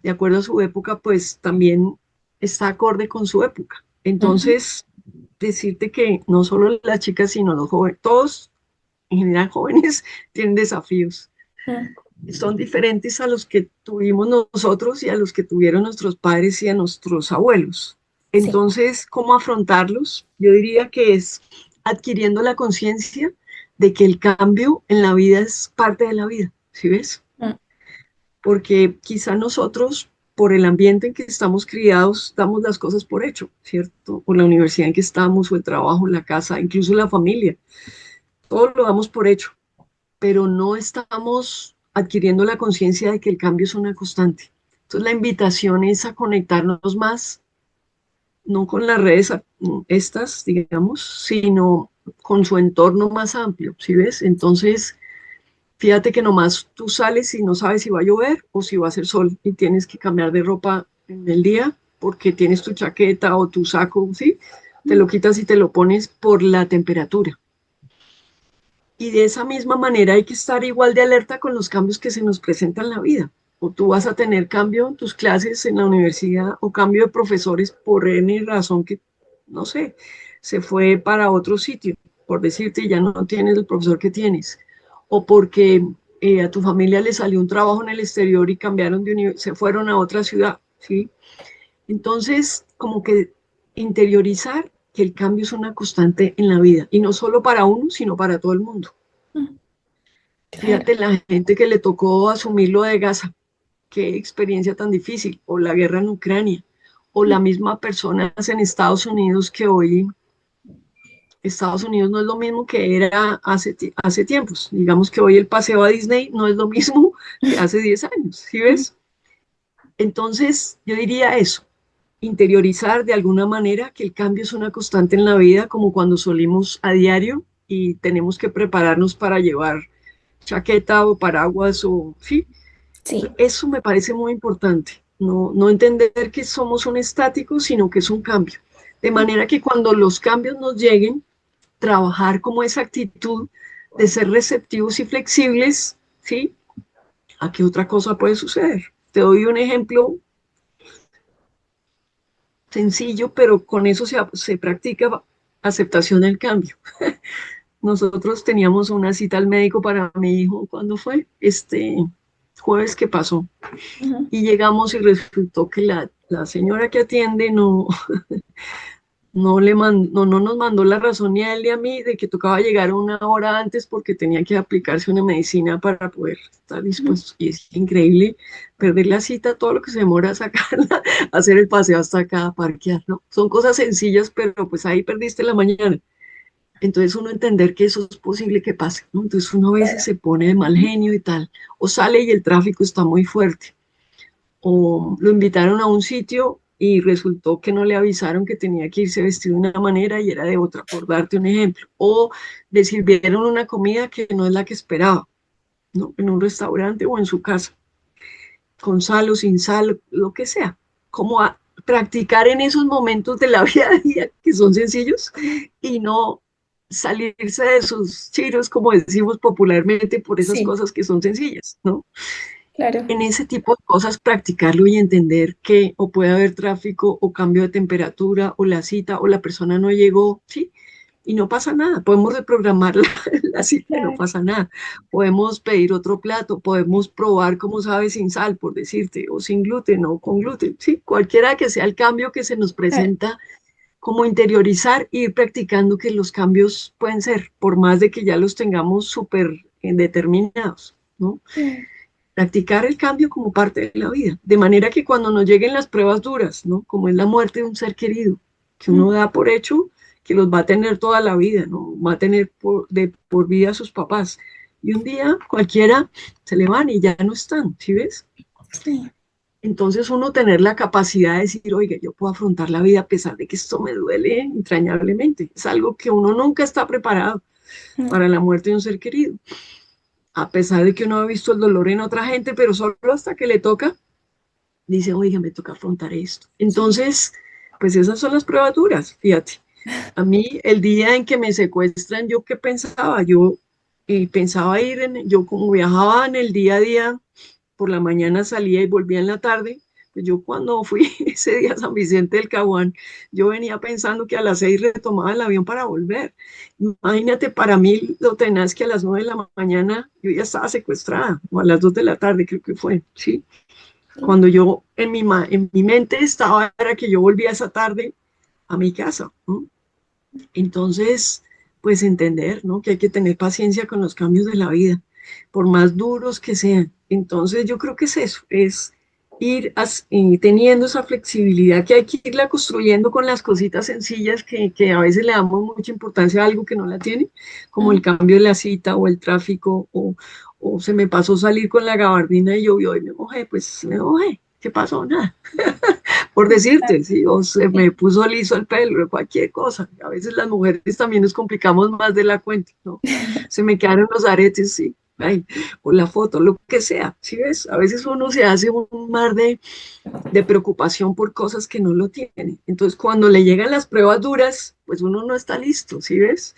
de acuerdo a su época, pues también está acorde con su época. ujú, Entonces, decirte que no solo las chicas, sino los jóvenes, todos en general jóvenes tienen desafíos. mm, Son diferentes a los que tuvimos nosotros y a los que tuvieron nuestros padres y a nuestros abuelos. sí, Entonces, ¿cómo afrontarlos? Yo diría que es adquiriendo la conciencia de que el cambio en la vida es parte de la vida, ¿sí ves? mm, Porque quizá nosotros, por el ambiente en que estamos criados, damos las cosas por hecho, ¿cierto? O la universidad en que estamos, o el trabajo, la casa, incluso la familia, todo lo damos por hecho, pero no estamos adquiriendo la conciencia de que el cambio es una constante. Entonces la invitación es a conectarnos más, no con las redes estas, digamos, sino con su entorno más amplio, ¿sí ves? Entonces, Fíjate que nomás tú sales y no sabes si va a llover o si va a hacer sol y tienes que cambiar de ropa en el día porque tienes tu chaqueta o tu saco, ¿sí? Te lo quitas y te lo pones por la temperatura. Y de esa misma manera hay que estar igual de alerta con los cambios que se nos presentan en la vida. O tú vas a tener cambio en tus clases en la universidad o cambio de profesores por N razón que, no sé, se fue para otro sitio, por decirte, ya no tienes el profesor que tienes. O porque a tu familia le salió un trabajo en el exterior y cambiaron se fueron a otra ciudad, ¿sí? Entonces, como que interiorizar que el cambio es una constante en la vida, y no solo para uno, sino para todo el mundo. Mm, claro, Fíjate la gente que le tocó asumir lo de Gaza, qué experiencia tan difícil, o la guerra en Ucrania, o la mm, misma personas en Estados Unidos que hoy Estados Unidos no es lo mismo que era hace tiempos. Digamos que hoy el paseo a Disney no es lo mismo que hace 10 años, ¿sí mm, ves? Entonces, yo diría eso, interiorizar de alguna manera que el cambio es una constante en la vida, como cuando salimos a diario y tenemos que prepararnos para llevar chaqueta o paraguas o sí, sí, eso me parece muy importante. No, no entender que somos un estático, sino que es un cambio. De mm, manera que cuando los cambios nos lleguen, trabajar como esa actitud de ser receptivos y flexibles, ¿sí? ¿A qué otra cosa puede suceder? Te doy un ejemplo sencillo, pero con eso se practica aceptación del cambio. Nosotros teníamos una cita al médico para mi hijo, ¿cuándo fue? Este jueves que pasó. ujú, Y llegamos y resultó que la señora que atiende no nos mandó la razón ni a él ni a mí de que tocaba llegar una hora antes porque tenía que aplicarse una medicina para poder estar ujú, dispuesto. Y es increíble perder la cita, todo lo que se demora a sacarla, hacer el paseo hasta acá, parquear, ¿no? Son cosas sencillas, pero pues ahí perdiste la mañana. Entonces uno entender que eso es posible que pase, ¿no? Entonces uno a veces claro, se pone de mal ujú, genio y tal, o sale y el tráfico está muy fuerte o lo invitaron a un sitio y resultó que no le avisaron que tenía que irse vestido de una manera y era de otra, por darte un ejemplo. O le sirvieron una comida que no es la que esperaba, ¿no? En un restaurante o en su casa, con sal o sin sal, lo que sea. Como practicar en esos momentos de la vida a día que son sencillos y no salirse de sus chiros, como decimos popularmente, por esas sí, cosas que son sencillas, ¿no? claro, En ese tipo de cosas practicarlo y entender que o puede haber tráfico o cambio de temperatura o la cita o la persona no llegó, ¿sí? Y no pasa nada, podemos reprogramar la cita, no claro, pasa nada. Podemos pedir otro plato, podemos probar cómo sabe sin sal, por decirte, o sin gluten o con gluten, ¿sí? Cualquiera que sea el cambio que se nos claro, presenta, como interiorizar e ir practicando que los cambios pueden ser, por más de que ya los tengamos súper determinados, ¿no? sí, Practicar el cambio como parte de la vida, de manera que cuando nos lleguen las pruebas duras, ¿no? Como es la muerte de un ser querido, que uno mm, da por hecho que los va a tener toda la vida, ¿no? Va a tener de por vida a sus papás. Y un día cualquiera se le van y ya no están, ¿sí ves? sí, Entonces uno tener la capacidad de decir, oiga, yo puedo afrontar la vida a pesar de que esto me duele entrañablemente. Es algo que uno nunca está preparado mm, para la muerte de un ser querido, a pesar de que uno ha visto el dolor en otra gente, pero solo hasta que le toca dice, oiga, me toca afrontar esto. sí, Entonces, pues esas son las pruebas duras, fíjate. A mí, el día en que me secuestran, ¿yo qué pensaba? Yo pensaba yo como viajaba en el día a día, por la mañana salía y volvía en la tarde, pues yo cuando fui ese día a San Vicente del Caguán, yo venía pensando que a las 6 retomaba el avión para volver. Imagínate, para mí lo tenaz que a las 9 de la mañana yo ya estaba secuestrada, o a las 2 de la tarde creo que fue, ¿sí? sí, Cuando yo en mi mente estaba era que yo volvía esa tarde a mi casa, ¿no? Entonces, pues entender, ¿no? Que hay que tener paciencia con los cambios de la vida, por más duros que sean. Entonces, yo creo que es eso, es ir teniendo esa flexibilidad que hay que irla construyendo con las cositas sencillas que a veces le damos mucha importancia a algo que no la tiene, como el mm, cambio de la cita o el tráfico o se me pasó salir con la gabardina y llovió y me mojé, pues me mojé. ¿Qué pasó? Nada por decirte, exacto, ¿sí? O se me sí, puso liso el pelo, cualquier cosa. A veces las mujeres también nos complicamos más de la cuenta, ¿no? Se me quedaron los aretes, sí. ay, o la foto, lo que sea, ¿sí ves? A veces uno se hace un mar de preocupación por cosas que no lo tiene. Entonces, cuando le llegan las pruebas duras, pues uno no está listo, ¿sí ves?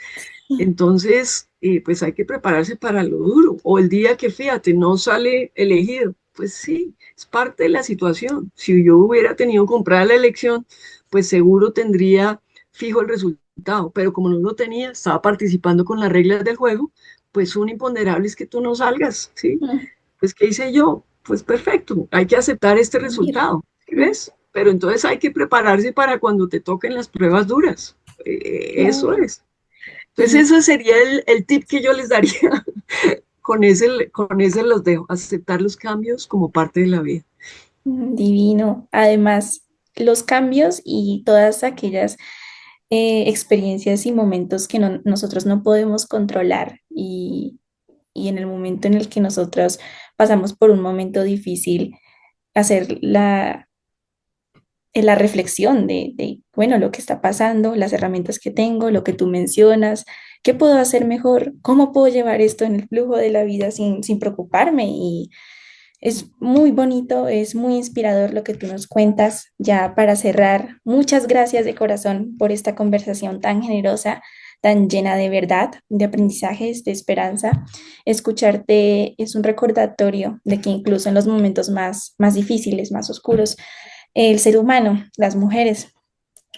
Entonces, pues hay que prepararse para lo duro. O el día que, fíjate, no sale elegido, pues sí, es parte de la situación. Si yo hubiera tenido comprada la elección, pues seguro tendría fijo el resultado. Pero como no lo tenía, estaba participando con las reglas del juego, pues un imponderable es que tú no salgas, ¿sí? Mm, Pues, ¿qué hice yo? Pues perfecto, hay que aceptar este vivir. resultado, ¿sí Mm, ves? Pero entonces hay que prepararse para cuando te toquen las pruebas duras. Eso claro. es. Y Entonces ese sería el tip que yo les daría. Con ese los dejo, aceptar los cambios como parte de la vida. divino. Además, los cambios y todas aquellas experiencias y momentos que nosotros no podemos controlar y en el momento en el que nosotros pasamos por un momento difícil, hacer la reflexión bueno, lo que está pasando, las herramientas que tengo, lo que tú mencionas, qué puedo hacer mejor, cómo puedo llevar esto en el flujo de la vida sin preocuparme. Y es muy bonito, es muy inspirador lo que tú nos cuentas. Ya para cerrar, muchas gracias de corazón por esta conversación tan generosa, tan llena de verdad, de aprendizajes, de esperanza. Escucharte es un recordatorio de que incluso en los momentos más difíciles, más oscuros, el ser humano, las mujeres,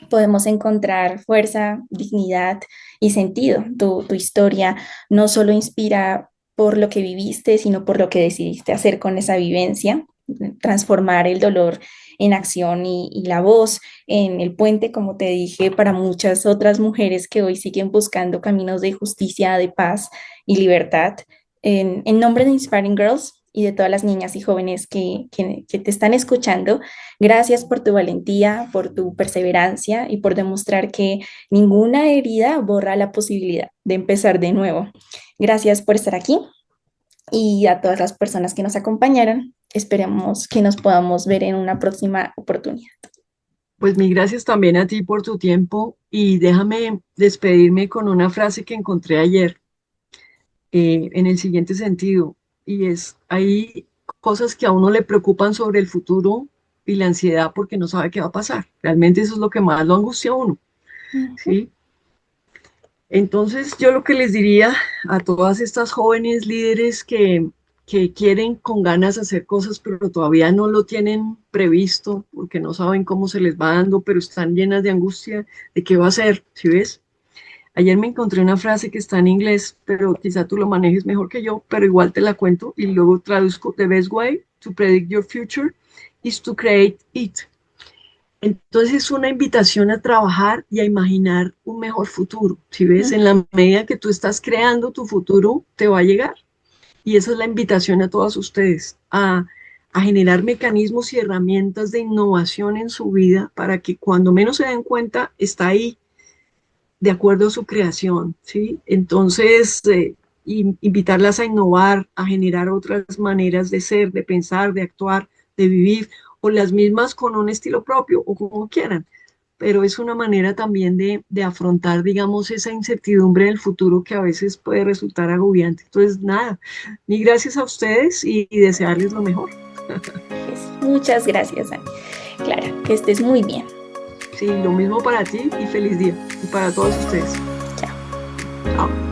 podemos encontrar fuerza, dignidad y sentido. Tu historia no solo inspira por lo que viviste, sino por lo que decidiste hacer con esa vivencia, transformar el dolor en acción y la voz en el puente, como te dije, para muchas otras mujeres que hoy siguen buscando caminos de justicia, de paz y libertad. En nombre de Inspiring Girls y de todas las niñas y jóvenes que te están escuchando, gracias por tu valentía, por tu perseverancia y por demostrar que ninguna herida borra la posibilidad de empezar de nuevo. Gracias por estar aquí y a todas las personas que nos acompañaron. Esperemos que nos podamos ver en una próxima oportunidad. Pues mi gracias también a ti por tu tiempo y déjame despedirme con una frase que encontré ayer en el siguiente sentido, y es, hay cosas que a uno le preocupan sobre el futuro y la ansiedad porque no sabe qué va a pasar. Realmente eso es lo que más lo angustia a uno, Ujú. ¿sí? Entonces, yo lo que les diría a todas estas jóvenes líderes que quieren con ganas hacer cosas, pero todavía no lo tienen previsto porque no saben cómo se les va dando, pero están llenas de angustia de qué va a hacer, ¿sí ves? Ayer me encontré una frase que está en inglés, pero quizá tú lo manejes mejor que yo, pero igual te la cuento y luego traduzco. The best way to predict your future is to create it. Entonces es una invitación a trabajar y a imaginar un mejor futuro. Si ves, en la medida que tú estás creando tu futuro, te va a llegar. Y esa es la invitación a todas ustedes, a generar mecanismos y herramientas de innovación en su vida para que cuando menos se den cuenta, está ahí, de acuerdo a su creación, ¿sí? Entonces, invitarlas a innovar, a generar otras maneras de ser, de pensar, de actuar, de vivir, o las mismas con un estilo propio, o como quieran, pero es una manera también de afrontar, digamos, esa incertidumbre del futuro que a veces puede resultar agobiante. Entonces, nada, mil gracias a ustedes y desearles lo mejor. Pues, muchas gracias, Ani. Clara, que estés muy bien. Sí, lo mismo para ti y feliz día. Y para todos ustedes. Chao. Chao.